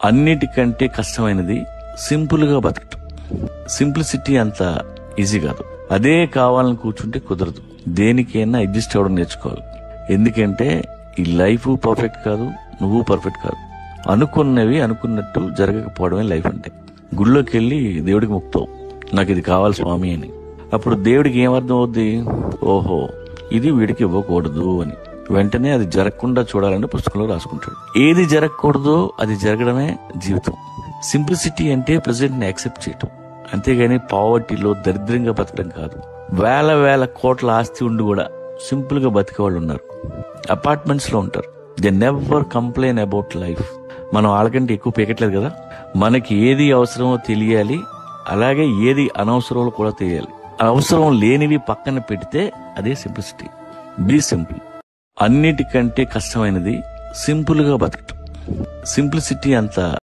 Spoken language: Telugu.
అన్నిటికంటే కష్టమైనది సింపుల్ గా బతకటం. సింప్లిసిటీ అంత ఈజీ కాదు. అదే కావాలని కూర్చుంటే కుదరదు. దేనికైనా అడ్జస్ట్ అవ్వడం నేర్చుకోవాలి. ఎందుకంటే ఈ లైఫ్ పర్ఫెక్ట్ కాదు, నువ్వు పర్ఫెక్ట్ కాదు. అనుకున్నవి అనుకున్నట్టు జరగకపోవడమే లైఫ్ అంటే. గుళ్ళోకి వెళ్ళి దేవుడికి మొక్కుతావు, నాకు ఇది కావాలి స్వామి అని. అప్పుడు దేవుడికి ఏమర్థం అవుద్ది? ఓహో, ఇది వీడికి ఇవ్వకూడదు అని. వెంటనే అది జరగకుండా చూడాలని పుస్తకంలో రాసుకుంటాడు. ఏది జరగకూడదో అది జరగడమే జీవితం. సింప్లిసిటీ అంటే ప్రెజెంట్ ని యాక్సెప్ట్ చేయటం, అంతేగాని పావర్టీలో దరిద్రంగా బతకడం కాదు. వేల కోట్ల ఆస్తి ఉండి కూడా సింపుల్ గా బతికే వాళ్ళు ఉన్నారు. అపార్ట్మెంట్స్ లో ఉంటారు. They never complain about life. మనం వాళ్ళకంటే ఎక్కువ పీకట్లేదు కదా. మనకి ఏది అవసరమో తెలియాలి, అలాగే ఏది అనవసరమో కూడా తెలియాలి. అవసరం లేనివి పక్కన పెడితే అదే సింప్లిసిటీ. Be simple. అన్నిటికంటే కష్టమైనది సింపుల్ గా బతకటం. సింప్లిసిటీ అంత